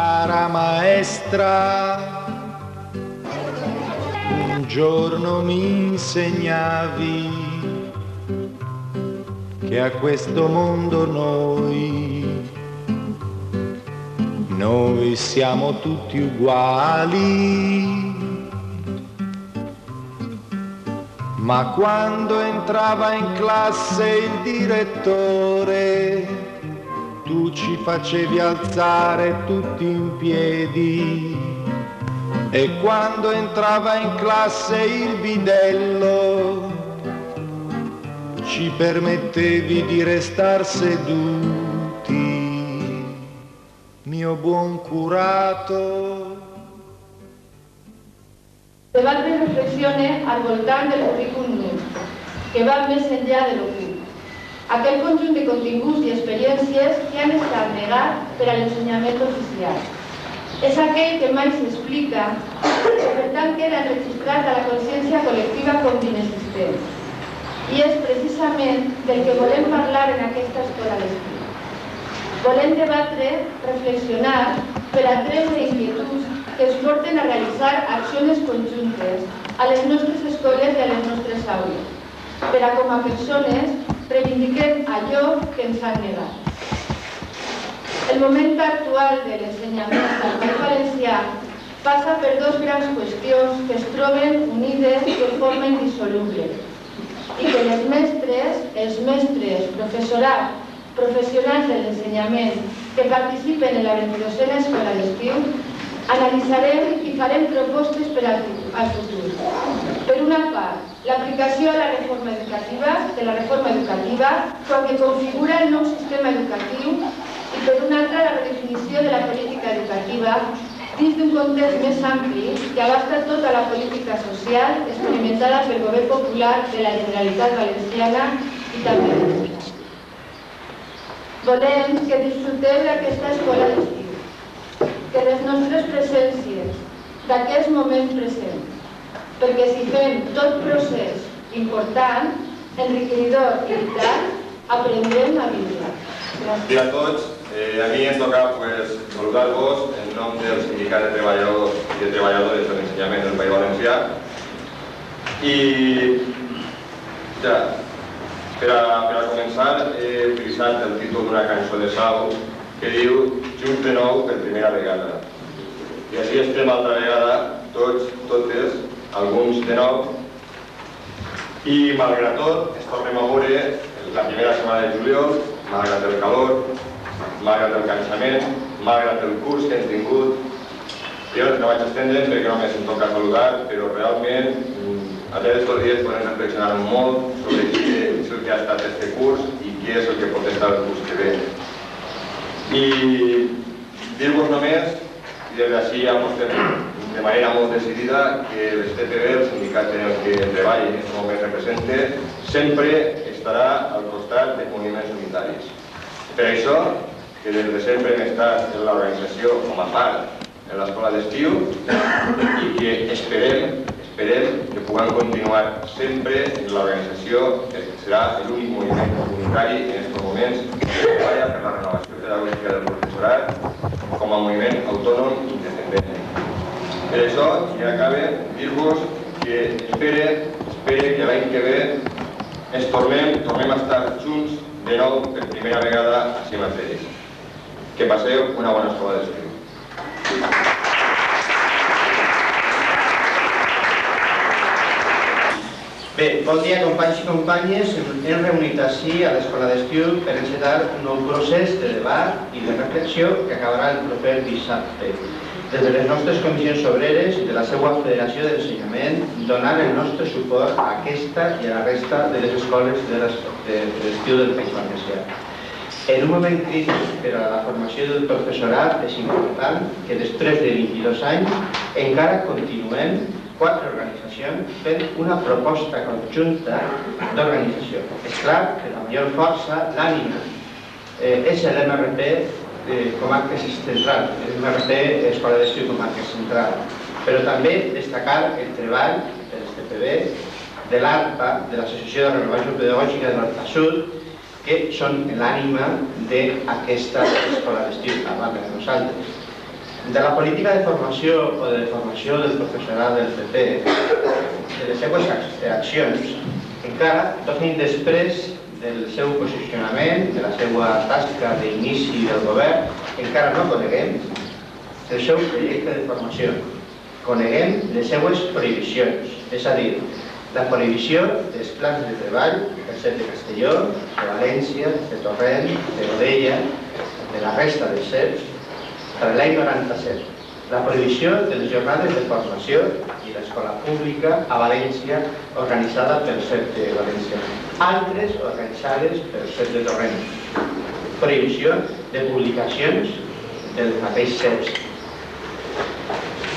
Cara maestra, un giorno mi insegnavi che a questo mondo noi siamo tutti uguali, ma quando entrava in classe il direttore tu ci facevi alzare tutti in piedi, e quando entrava in classe il bidello ci permettevi di restar seduti, mio buon curato. Debat de reflexione al voltant del currículum, que va més enllà de l'ocult. Aquell conjunt de continguts i experiències que han estat negats per a l'ensenyament oficial. És aquell que mai s'explica i que per tant queda registrat a la consciència col·lectiva com d'inexistent. I és precisament del que volem parlar en aquesta escola d'estiu. Volem debatre, reflexionar per a treure inquietuds que ens porten a realitzar accions conjuntes a les nostres escoles i a les nostres aules, per a com a persones reivindiquem allò que ens han negat. El moment actual de l'ensenyament al País Valencià passa per dues grans qüestions que es troben unides de forma indissoluble i que els mestres, professorat, professionals de l'ensenyament que participen en la 22a escola d'estiu analitzarem i farem propostes per al futur. Per una part, l'aplicació de la reforma educativa quan que configura el nou sistema educatiu i per una altra la redefinició de la política educativa dins d'un context més ampli que abasta tota la política social experimentada pel Govern Popular de la Generalitat Valenciana i també de l'Estat. Volem que disfruteu d'aquesta escola d'estiu, que les nostres presències, d'aquest moment present, perquè si fem tot procés important, enriquidor i vital, aprendrem a viure. Bon dia a tots. A mi em toca saludar-vos en nom del Sindicat de Treballadors i de Treballadores de l'Ensenyament del País Valencià. I ja, per a començar, he utilitzat el títol d'una cançó de Sau que diu Junts de nou per primera vegada. I així estem altra vegada, tots, totes, alguns de nou. I malgrat tot, ens tornem a veure la primera setmana de juliol, malgrat el calor, malgrat el cansament, malgrat el curs que hem tingut. Jo no vaig estendre perquè només em toca saludar, però realment a través d'aquests dies podem reflexionar molt sobre què és el que ha estat aquest curs i què és el que pot estar el curs que ve. I dir-vos només, i des d'ací ja mostrem de manera molt decidida, que l'STPB, el sindicat en el que treballa i en aquest moment representa, sempre estarà al costat de moviments unitaris. Per això, que des de sempre hem estat en l'organització com a part en l'escola d'estiu i que esperem que puguem continuar sempre en l'organització que serà l'únic moviment comunitari en aquests moments que treballa per la renovació pedagògica del professorat com a moviment autònom i independent. Per això, ja acaba, dir-vos que espere que l'any que ve ens tornem a estar junts de nou per primera vegada a si mateix. Que passeu una bona escola d'estiu. Bé, bon dia companys i companyes. Hem reunit ací a l'escola d'estiu per encetar un nou procés de debat i de reflexió que acabarà el proper dissabte. Des de les nostres comissions obreres i de la seva Federació d'Ensenyament, donar el nostre suport a aquesta i a la resta de les escoles de l'estiu del País Valencià. En un moment crític per a la formació del professorat és important que després de 22 anys encara continuem 4 organitzacions fent una proposta conjunta d'organització. És clar que la major força, l'ànima, és l'MRP Comarques Central, l'MRP Escola d'Estiu Comarques Central, però també destacar el treball de l'STPB, de l'ARPA, de l'Associació de Renovació Pedagògica de Nord a Sud, que són l'ànima d'aquesta escola d'estiu, a banda de nosaltres. De la política de formació o de formació del professorat del PP, de les seues accions, encara, 2 anys després del seu posicionament, de la seva tasca d'inici del govern, encara no coneguem el seu projecte de formació. Coneguem les seues prohibicions, és a dir, la prohibició dels plans de treball del CEP de Castelló, de València, de Torrent, de Godella, de la resta dels CEPs, per l'any 97. La prohibició de les jornades de formació i l'escola pública a València organitzada pel CEP de València. Altres organitzades pel CEP de Torrent. Prohibició de publicacions dels mateixos CEPs.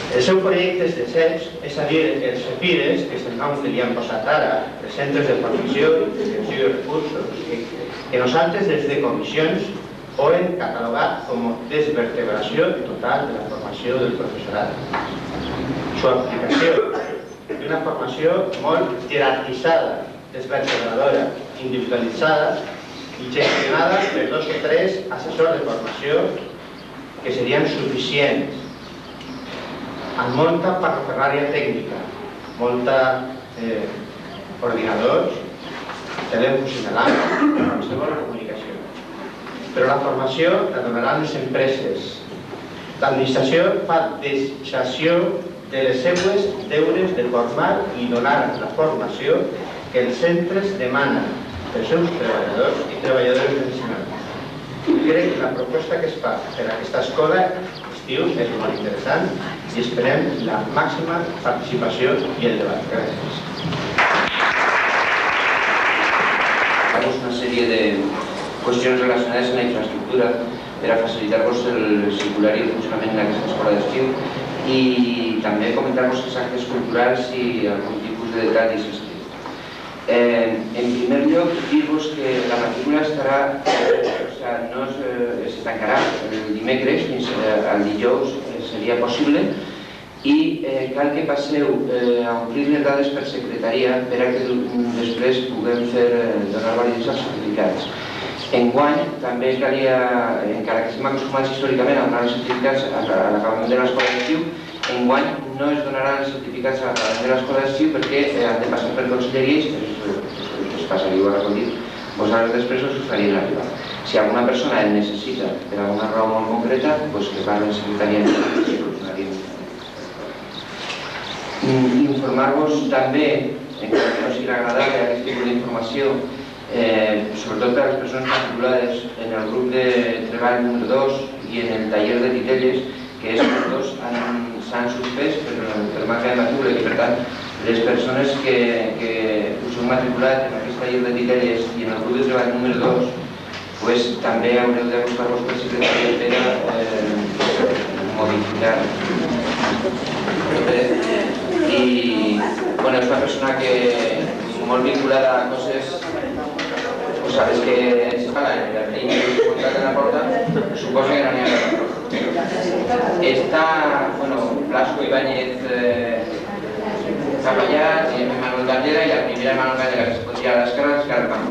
Els seus projectes de CEPs, és a dir, els CEPIDES, que és el nom que li han posat ara, els centres de formació i gestió de recursos, que nosaltres des de comissions poden catalogar com desvertebració total de la formació del professorat. Su aplicació d'una formació molt jerarquitzada, desvertebradora, individualitzada i gestionada per 2 o 3 assessors de formació que serien suficients, amb molta paraferrària tècnica, molta ordinadors, telèfons inalats, qualsevol comunicació. Però la formació la donaran les empreses. L'administració fa deixació de les seues deures de formar i donar la formació que els centres demanen pels seus treballadors i treballadores d'ensenyament. Crec que la proposta que es fa per aquesta escola estiu és molt interessant i esperem la màxima participació i el debat. Gràcies. Tenemos una serie de cuestiones relacionadas en la infraestructura per a facilitar-vos el circular i el funcionament d'aquesta escola d'estiu i també comentar-vos els actes culturals i algun tipus de detalls estiu. En primer lloc, dir-vos que la matrícula estarà, no es tancarà el dimecres, fins al dijous seria possible i cal que passeu a omplir les dades per secretaria per a que després puguem donar validesa als certificats. Enguany també calia, encara que estem acostumats històricament a donar els certificats a l'acabament de l'escola d'estiu, enguany no es donaran els certificats a l'acabament de l'escola d'estiu perquè han de passar per conselleries, es passaria a recollir, vosaltres després us farien arribar. Si alguna persona el necessita per alguna raó molt concreta, doncs que va a la secretaria i solucionaríem. Informar-vos també, encara que no sigui agradable aquest tipus d'informació, sobretot per a les persones matriculades en el grup de treball número 2 i en el taller de titelles, que aquests dos s'han suspès per manca de matrícula i per tant les persones que us heu matriculat en aquest taller de titelles i en el grup de treball número 2 també haureu d'acostar-vos per secretaria per modificar. I és una persona que molt vinculada a coses, sabes que se paga en el niño que contrata en la porta, suposa que no n'hi ha la porta. Està, Blasco Ibáñez Capellà, tiene Manuel Candela y la primera Manuel Candela que se podría a las caras, Carpano.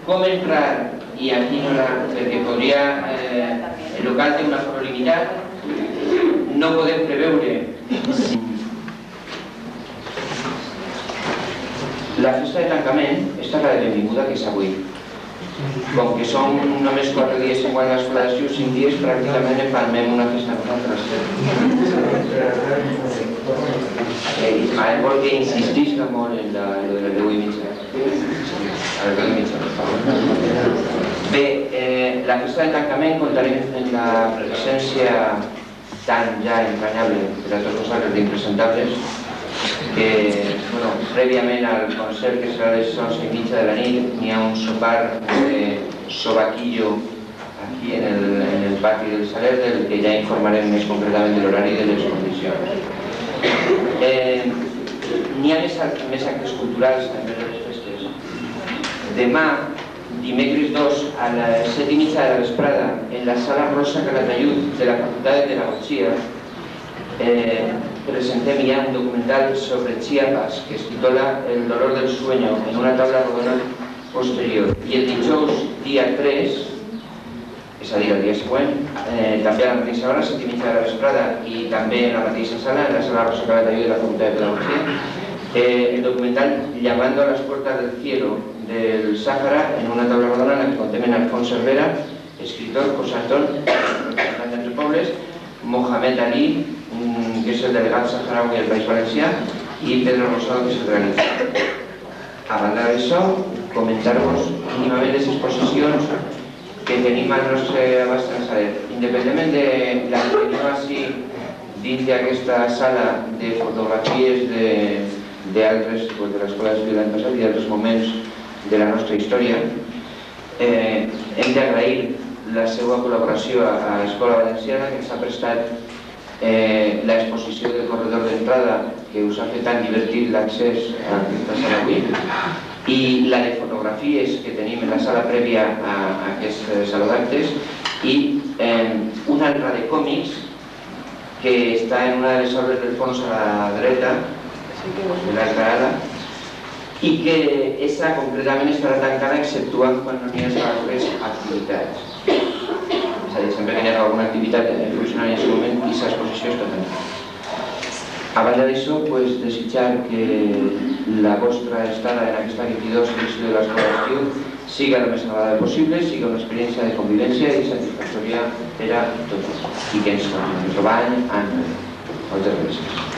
Com entrar, i aquí no era, perquè podria, el local té un aforo limitat, no podem preveure la festa de tancament, esta és la de benvinguda que és avui. Com que són només 4 dies en quant a l'escola d'estiu, 5 dies pràcticament empalmem una festa nosaltres. Vol que insistisca molt en lo de les 10:30. A les 10:30. Bé, la festa de tancament comptarem amb la presència tan ja entranyable per a tots nosaltres d'impresentables que, prèviament al concert que serà a les 11:30 de la nit n'hi ha un sopar de sobaquillo aquí en el pati del Saler, del que ja informarem més concretament de l'horari i de les condicions. N'hi ha més actes culturals també de les festes. Demà, dimecres 2, a les 7:30 de la vesprada, en la sala Rosa Calatayud de la Facultad de Pedagogía, presentem ya un documental sobre Chiapas que es titula El dolor del sueño en una tabla rodona posterior. Y el dijous, día 3, és a dir, el dia següent, també a la mateixa hora, 7:30 de la vesprada, i també en la mateixa sala, en la sala Rosa Calatayud de la Facultad de Pedagogía, el documental Llamando a las puertas del cielo del Sáhara, en una taula rodona en la que contemplen Alfonso Cervera, escritor, José Antón, representante entre pobles, Mohamed Ali, que és el delegat saharaui del País Valencià, i Pedro Rosado, que és el realitzador. A banda d'això, comentar-vos mínimament les exposicions que tenim al nostre abast en Saler. Independentment de la que tenim així dins d'aquesta sala de fotografies d'altres, de l'Escola de l'any passat i d'altres moments de la nostra història, hem d'agrair la seva col·laboració a l'Escola Valenciana, que ens ha prestat l'exposició del corredor d'entrada, que us ha fet tan divertit l'accés a aquesta sala avui, i la de fotografies que tenim en la sala prèvia a aquest saló d'actes, i una altra de còmics que està en una de les obres del fons a la dreta de l'altra ala, i que aquesta concretament estarà tancada exceptuant quan no hi ha altres activitats. És a dir, sempre que hi ha alguna activitat funcionant en aquest moment, aquesta exposició està tancada. A banda d'això, desitjar que la vostra estada en aquesta 22 edició de l'Escola d'Estiu siga el més agradable possible, siga una experiència de convivència i satisfactòria per a tots, i que ens continuem trobant en moltes gràcies.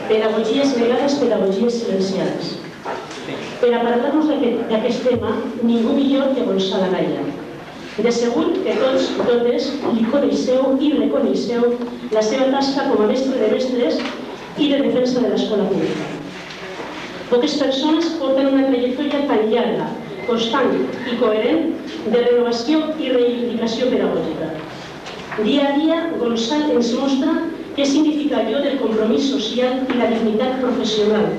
Pedagogies negades, pedagogies silenciades. Per a parlar-nos d'aquest tema, ningú millor que Gonçal Araya. De segur que tots i totes li coneixeu i reconeixeu la seva tasca com a mestre de mestres i de defensa de l'escola pública. Poques persones porten una trajectòria tan llarga, constant i coherent de renovació i reivindicació pedagògica. Dia a dia, Gonçal ens mostra què significa allò del compromís social i la dignitat professional.